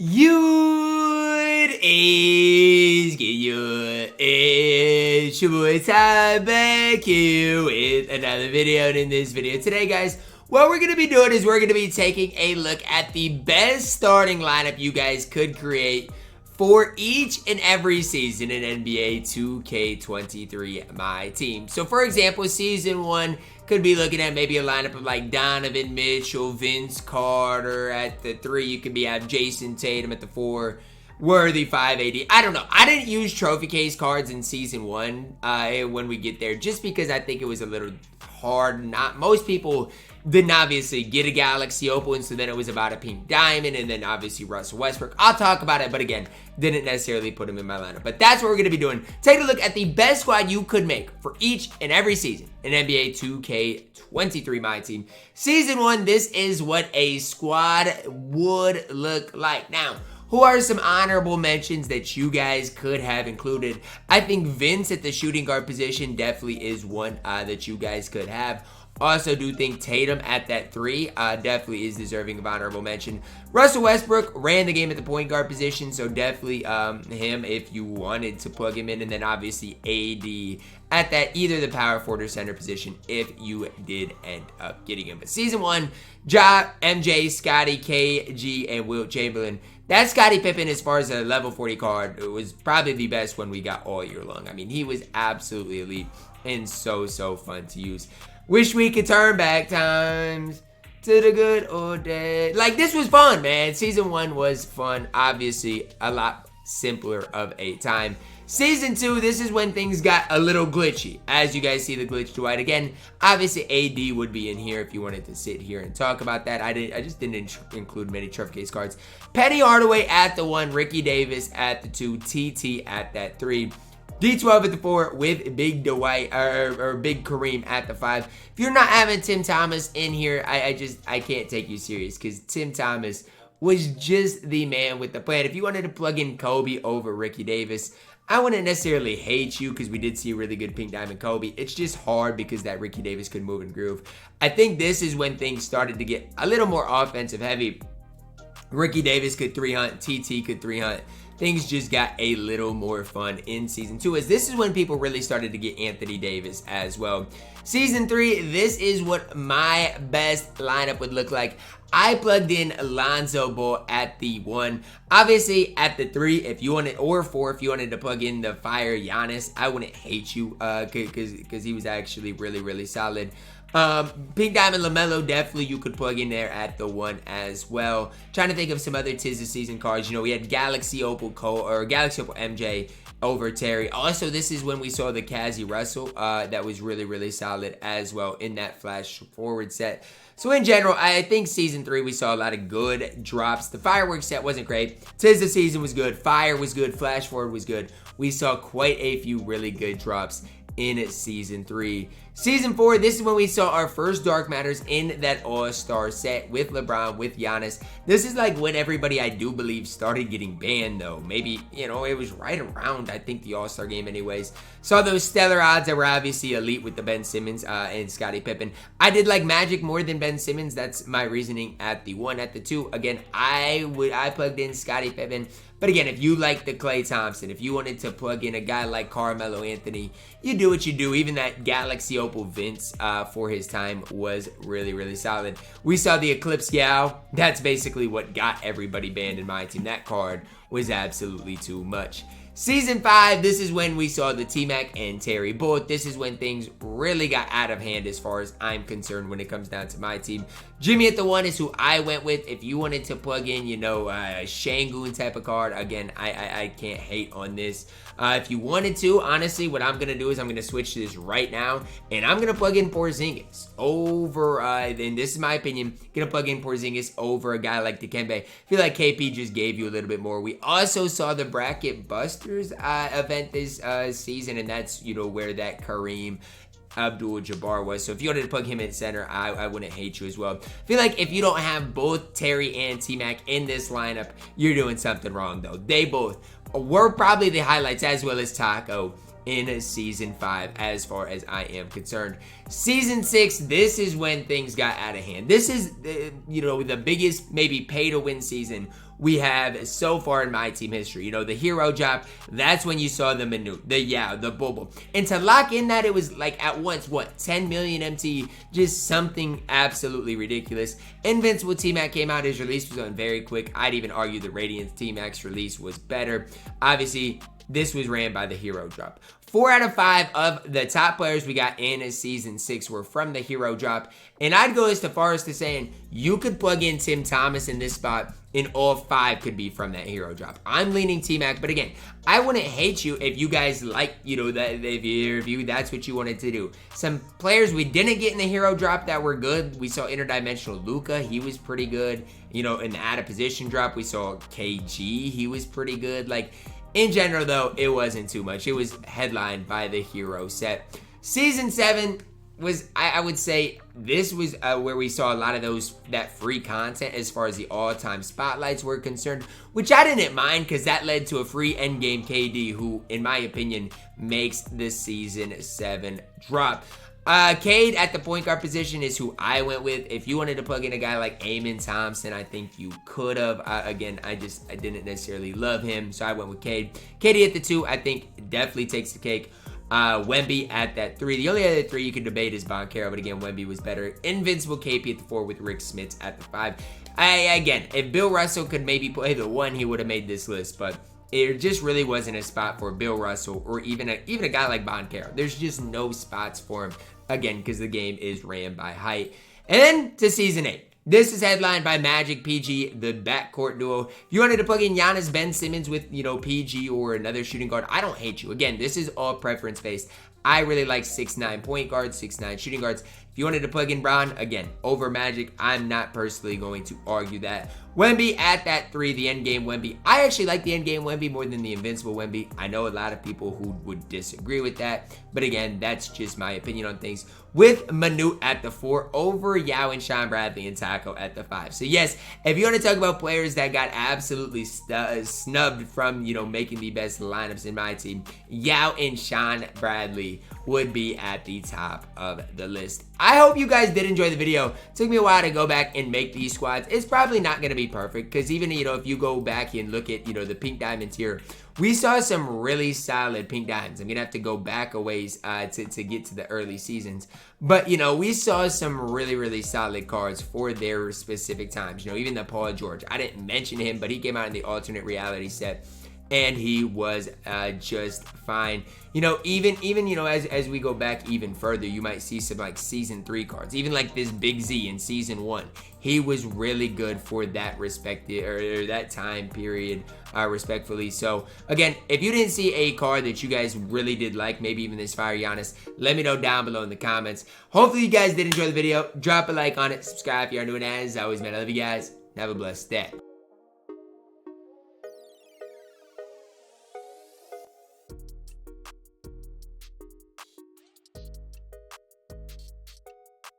It's your boy Ty back here with another video. And in this video today, guys, what we're going to be doing is we're going to be taking a look at the best starting lineup you guys could create for each and every season in NBA 2K23 MyTEAM. So for example, season 1 could be looking at maybe a lineup of like Donovan Mitchell, Vince Carter at the 3. You could have Jason Tatum at the 4. Worthy 580. I don't know. I didn't use trophy case cards in season 1 when we get there, just because I think it was a little hard. Not most people didn't obviously get a Galaxy Opal, and so then it was about a pink diamond, and then obviously Russell Westbrook. I'll talk about it, but again, didn't necessarily put him in my lineup. But that's what we're going to be doing. Take a look at the best squad you could make for each and every season in NBA 2K23 MyTEAM. Season 1, this is what a squad would look like. Now, who are some honorable mentions that you guys could have included? I think Vince at the shooting guard position definitely is one that you guys could have. Also do think Tatum at that 3 definitely is deserving of honorable mention. Russell Westbrook ran the game at the point guard position, so definitely him if you wanted to plug him in. And then obviously AD at that either the power forward or center position if you did end up getting him. But season 1, Ja, MJ, Scotty, KG, and Wilt Chamberlain. That Scottie Pippen, as far as a level 40 card, it was probably the best one we got all year long. I mean, he was absolutely elite and so fun to use. Wish we could turn back times to the good old days. Like, this was fun, man. Season 1 was fun. Obviously, a lot simpler of a time. Season 2, this is when things got a little glitchy. As you guys see the glitch to white again, obviously AD would be in here if you wanted to sit here and talk about that. I just didn't include many trophy case cards. Penny Hardaway at the 1, Ricky Davis at the 2, TT at that 3. D12 at the 4 with Big Dwight or Big Kareem at the 5. If you're not having Tim Thomas in here, I can't take you serious, because Tim Thomas was just the man with the plan. If you wanted to plug in Kobe over Ricky Davis, I wouldn't necessarily hate you, because we did see a really good pink diamond Kobe. It's just hard because that Ricky Davis could move and groove. I think this is when things started to get a little more offensive heavy. Ricky Davis could 3-hunt, TT could 3-hunt. Things just got a little more fun in Season 2, as this is when people really started to get Anthony Davis as well. Season 3, this is what my best lineup would look like. I plugged in Lonzo Ball at the 1. Obviously, at the 3, if you wanted, or 4, if you wanted to plug in the fire Giannis, I wouldn't hate you, because he was actually really solid. Pink Diamond LaMelo, definitely you could plug in there at the 1 as well. Trying to think of some other Tis the Season cards. You know, we had Galaxy Opal Galaxy Opal MJ over Terry. Also, this is when we saw the Kazi Russell. That was really solid as well in that flash forward set. So in general, I think Season 3, we saw a lot of good drops. The fireworks set wasn't great. Tis the Season was good. Fire was good. Flash forward was good. We saw quite a few really good drops in Season 3. Season 4, this is when we saw our first Dark Matters in that All-Star set with LeBron, with Giannis. This is like when everybody, I do believe, started getting banned, though. Maybe, you know, it was right around, I think, the All-Star game anyways. Saw those stellar odds that were obviously elite with the Ben Simmons and Scottie Pippen. I did like Magic more than Ben Simmons. That's my reasoning at the 1. At the 2, again, I plugged in Scottie Pippen. But again, if you like the Klay Thompson, if you wanted to plug in a guy like Carmelo Anthony, you do what you do. Even that Galaxy Opal Vince for his time was really solid. We saw the Eclipse Gal. That's basically what got everybody banned in my team. That card was absolutely too much. Season 5, this is when we saw the T-Mac and Terry both. This is when things really got out of hand as far as I'm concerned when it comes down to my team. Jimmy at the 1 is who I went with. If you wanted to plug in, you know, a Shangoon type of card, again, I can't hate on this. If you wanted to, honestly, what I'm going to do is I'm going to switch to this right now, and I'm going to plug in Porzingis over, and this is my opinion, going to plug in Porzingis over a guy like Dikembe. I feel like KP just gave you a little bit more. We also saw the Bracket Busters event this season, and that's, you know, where that Kareem Abdul-Jabbar was. So if you wanted to plug him in center, I wouldn't hate you as well. I feel like if you don't have both Terry and T-Mac in this lineup, you're doing something wrong, though. They both were probably the highlights, as well as Taco in Season 5 as far as I am concerned. Season 6, this is when things got out of hand. This is, you know, the biggest maybe pay-to-win season we have so far in my team history. You know, the hero drop, that's when you saw the Minute, the Yao, the Bubble. And to lock in that, it was like at once, what, 10 million MT, just something absolutely ridiculous. Invincible T-Mac came out, his release was on very quick. I'd even argue the Radiant T-Mac's release was better. Obviously, this was ran by the hero drop. 4 out of 5 of the top players we got in Season 6 were from the hero drop. And I'd go as far as to saying you could plug in Tim Thomas in this spot and all 5 could be from that hero drop. I'm leaning T-Mac, but again, I wouldn't hate you if you guys like, you know, that if you that's what you wanted to do. Some players we didn't get in the hero drop that were good. We saw interdimensional Luca, he was pretty good. You know, in the out of position drop, we saw KG, he was pretty good. Like, in general, though, it wasn't too much. It was headlined by the hero set. Season 7 was, I would say, this was where we saw a lot of that free content as far as the all-time spotlights were concerned, which I didn't mind because that led to a free endgame KD, who, in my opinion, makes the Season 7 drop. Cade at the point guard position is who I went with. If you wanted to plug in a guy like Eamon Thompson, I think you could have. Again, I didn't necessarily love him, so I went with Cade. KD at the 2, I think definitely takes the cake. Wemby at that 3. The only other 3 you could debate is Boncaro, but again, Wemby was better. Invincible KP at the 4 with Rick Smits at the 5. Again, if Bill Russell could maybe play the 1, he would have made this list, but it just really wasn't a spot for Bill Russell or even a guy like Boncaro. There's just no spots for him, again, because the game is ran by height. And then to Season 8. This is headlined by Magic, PG, the backcourt duo. If you wanted to plug in Giannis, Ben Simmons with, you know, PG or another shooting guard, I don't hate you. Again, this is all preference based. I really like 6'9" point guards, 6'9" shooting guards. If you wanted to plug in Bron, again, over Magic, I'm not personally going to argue that. Wemby at that 3, the endgame Wemby. I actually like the endgame Wemby more than the Invincible Wemby. I know a lot of people who would disagree with that, but again, that's just my opinion on things. With Minute at the 4, over Yao and Sean Bradley and Taco at the 5. So yes, if you want to talk about players that got absolutely snubbed from, you know, making the best lineups in my team, Yao and Sean Bradley would be at the top of the list. I hope you guys did enjoy the video. It took me a while to go back and make these squads. It's probably not going to be perfect because even, you know, if you go back and look at, you know, the pink diamonds here, we saw some really solid pink diamonds. I'm going to have to go back a ways to get to the early seasons. But, you know, we saw some really, really solid cards for their specific times. You know, even the Paul George. I didn't mention him, but he came out in the alternate reality set. And he was just fine. You know, even you know, as we go back even further, you might see some like Season 3 cards. Even like this Big Z in Season 1. He was really good for that respective or that time period, respectfully. So again, if you didn't see a card that you guys really did like, maybe even this Fire Giannis, let me know down below in the comments. Hopefully you guys did enjoy the video. Drop a like on it. Subscribe if you are new, and as always, man, I love you guys. Have a blessed day.